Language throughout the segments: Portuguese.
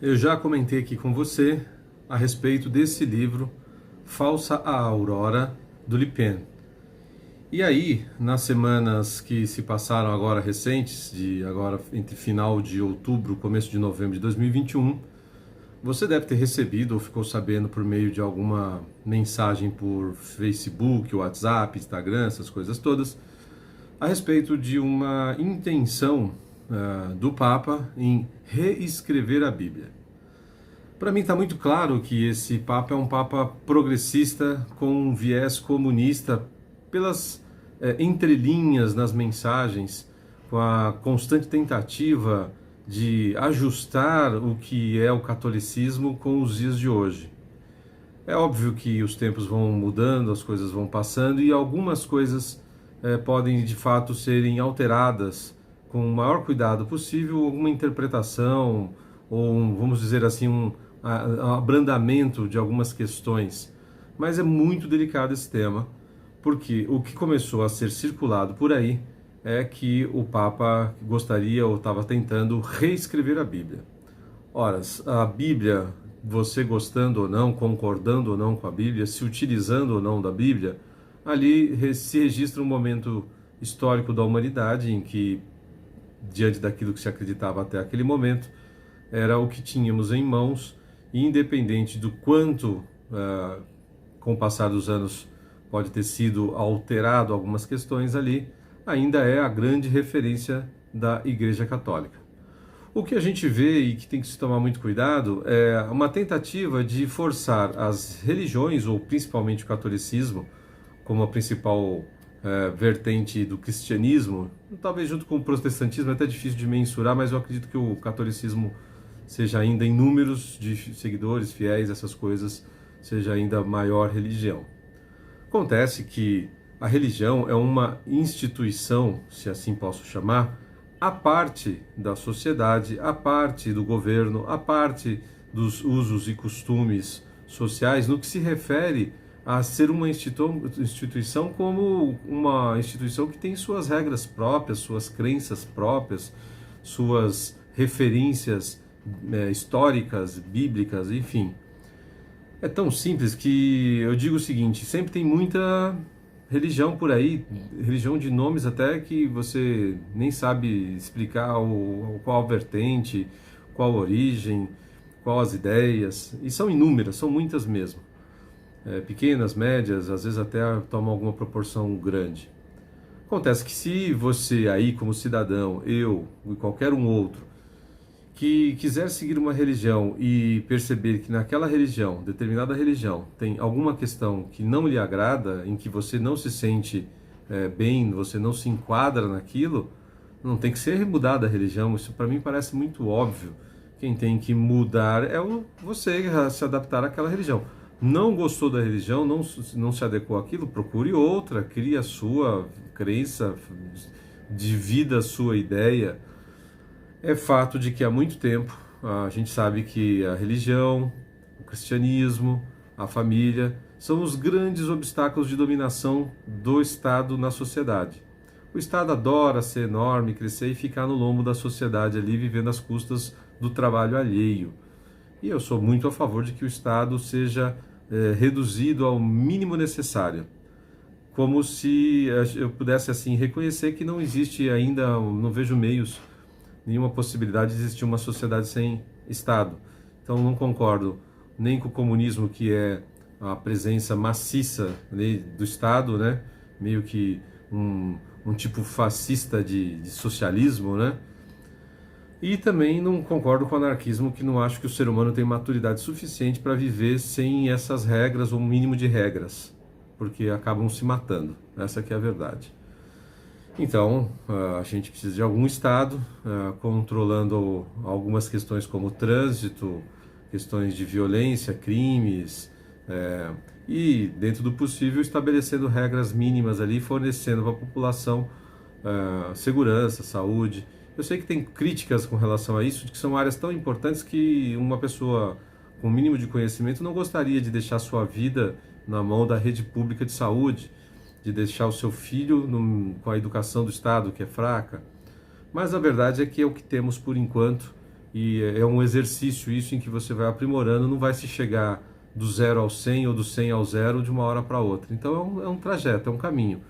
eu já comentei aqui com você a respeito desse livro Falsa a Aurora, do Le Pen. E aí, nas semanas que se passaram agora recentes, de agora entre final de outubro, começo de novembro de 2021, você deve ter recebido ou ficou sabendo por meio de alguma mensagem por Facebook, WhatsApp, Instagram, essas coisas todas, a respeito de uma intenção do Papa em reescrever a Bíblia. Para mim está muito claro que esse Papa é um Papa progressista com um viés comunista pelas entrelinhas nas mensagens, com a constante tentativa de ajustar o que é o catolicismo com os dias de hoje. É óbvio que os tempos vão mudando, as coisas vão passando e algumas coisas podem de fato serem alteradas com o maior cuidado possível, alguma interpretação ou, vamos dizer assim, um abrandamento de algumas questões. Mas é muito delicado esse tema, porque o que começou a ser circulado por aí é que o Papa gostaria ou estava tentando reescrever a Bíblia. Ora, a Bíblia, você gostando ou não, concordando ou não com a Bíblia, se utilizando ou não da Bíblia, ali se registra um momento histórico da humanidade em que, diante daquilo que se acreditava até aquele momento, era o que tínhamos em mãos, e independente do quanto, com o passar dos anos, pode ter sido alterado algumas questões ali, ainda é a grande referência da Igreja Católica. O que a gente vê e que tem que se tomar muito cuidado é uma tentativa de forçar as religiões, ou principalmente o catolicismo, como a principal vertente do cristianismo, talvez junto com o protestantismo, é até difícil de mensurar, mas eu acredito que o catolicismo seja ainda em números de seguidores, fiéis, essas coisas, seja ainda a maior religião. Acontece que a religião é uma instituição, se assim posso chamar, à parte da sociedade, à parte do governo, à parte dos usos e costumes sociais, no que se refere a ser uma instituição como uma instituição que tem suas regras próprias, suas crenças próprias, suas referências históricas, bíblicas, enfim. É tão simples que eu digo o seguinte: sempre tem muita religião por aí, religião de nomes até que você nem sabe explicar qual a vertente, qual a origem, qual as ideias, e são inúmeras, são muitas mesmo. Pequenas, médias, às vezes até tomam alguma proporção grande. Acontece que se você aí como cidadão, eu e qualquer um outro, que quiser seguir uma religião e perceber que naquela religião, determinada religião, tem alguma questão que não lhe agrada, em que você não se sente bem, você não se enquadra naquilo, não tem que ser mudada a religião. Isso para mim parece muito óbvio. Quem tem que mudar é você se adaptar àquela religião. Não gostou da religião, não se adequou àquilo, procure outra, crie a sua crença, divida a sua ideia. É fato de que há muito tempo a gente sabe que a religião, o cristianismo, a família são os grandes obstáculos de dominação do Estado na sociedade. O Estado adora ser enorme, crescer e ficar no lombo da sociedade ali, vivendo às custas do trabalho alheio. E eu sou muito a favor de que o Estado seja reduzido ao mínimo necessário. Como se eu pudesse assim reconhecer que não existe ainda, não vejo meios, nenhuma possibilidade de existir uma sociedade sem Estado. Então não concordo nem com o comunismo, que é a presença maciça do Estado, né? Meio que um tipo fascista de socialismo, né? E também não concordo com o anarquismo, que não acho que o ser humano tem maturidade suficiente para viver sem essas regras, ou um mínimo de regras, porque acabam se matando. Essa que é a verdade. Então, a gente precisa de algum Estado controlando algumas questões como trânsito, questões de violência, crimes, e, dentro do possível, estabelecendo regras mínimas ali, fornecendo para a população segurança, saúde. Eu sei que tem críticas com relação a isso, que são áreas tão importantes que uma pessoa com o mínimo de conhecimento não gostaria de deixar sua vida na mão da rede pública de saúde, de deixar o seu filho com a educação do Estado, que é fraca. Mas a verdade é que é o que temos por enquanto, e é um exercício isso em que você vai aprimorando, não vai se chegar do 0 ao 100 ou do 100 ao 0 de uma hora para outra. Então é um trajeto, é um caminho.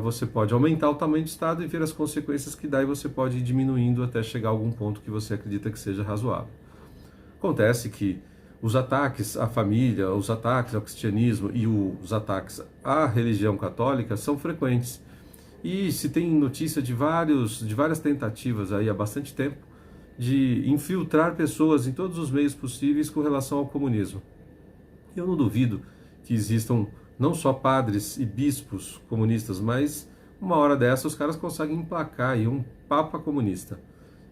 Você pode aumentar o tamanho do Estado e ver as consequências que dá, e você pode ir diminuindo até chegar a algum ponto que você acredita que seja razoável. Acontece que os ataques à família, os ataques ao cristianismo e os ataques à religião católica são frequentes. E se tem notícia de várias tentativas aí há bastante tempo de infiltrar pessoas em todos os meios possíveis com relação ao comunismo. Eu não duvido que existam não só padres e bispos comunistas, mas uma hora dessa os caras conseguem emplacar aí um papa comunista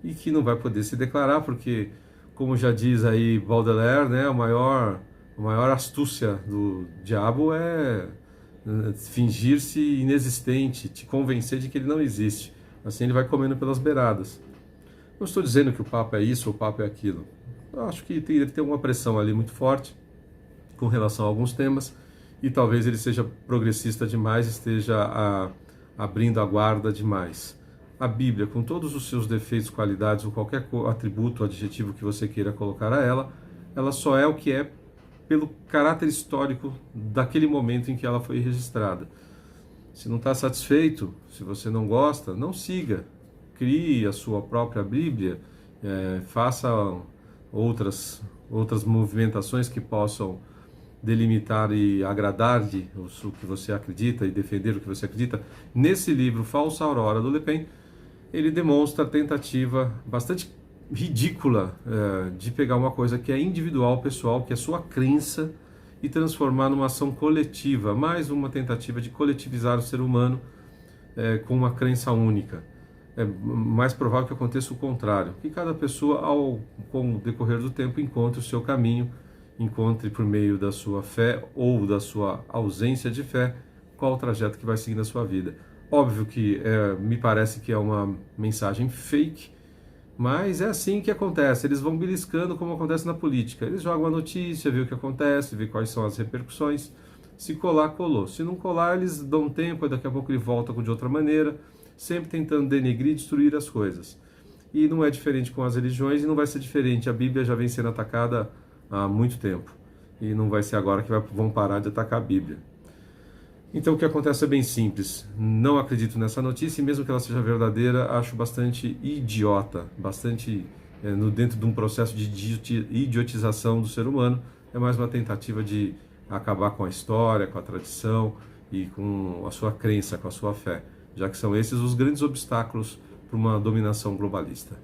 e que não vai poder se declarar porque, como já diz aí Baudelaire, né, a maior astúcia do diabo é fingir-se inexistente, te convencer de que ele não existe. Assim ele vai comendo pelas beiradas. Não estou dizendo que o Papa é isso ou o Papa é aquilo. Eu acho que deve ter uma pressão ali muito forte com relação a alguns temas e talvez ele seja progressista demais, esteja abrindo a guarda demais. A Bíblia, com todos os seus defeitos, qualidades ou qualquer atributo, adjetivo que você queira colocar a ela só é o que é pelo caráter histórico daquele momento em que ela foi registrada. Se não está satisfeito, se você não gosta, não siga. Crie a sua própria Bíblia, faça outras movimentações que possam delimitar e agradar-lhe o que você acredita e defender o que você acredita. Nesse livro, Falsa Aurora, do Le Pen, ele demonstra a tentativa bastante ridícula de pegar uma coisa que é individual, pessoal, que é sua crença, e transformar numa ação coletiva, mais uma tentativa de coletivizar o ser humano com uma crença única. É mais provável que aconteça o contrário, que cada pessoa, com o decorrer do tempo, encontre o seu caminho, encontre por meio da sua fé ou da sua ausência de fé, qual o trajeto que vai seguir na sua vida. Óbvio que me parece que é uma mensagem fake, mas é assim que acontece. Eles vão beliscando como acontece na política. Eles jogam a notícia, vê o que acontece, vê quais são as repercussões. Se colar, colou. Se não colar, eles dão tempo, e daqui a pouco ele volta de outra maneira, sempre tentando denegrir e destruir as coisas. E não é diferente com as religiões e não vai ser diferente. A Bíblia já vem sendo atacada há muito tempo. E não vai ser agora que vão parar de atacar a Bíblia. Então o que acontece é bem simples. Não acredito nessa notícia e mesmo que ela seja verdadeira, acho bastante idiota, bastante dentro de um processo de idiotização do ser humano. É mais uma tentativa de acabar com a história, com a tradição e com a sua crença, com a sua fé, já que são esses os grandes obstáculos para uma dominação globalista.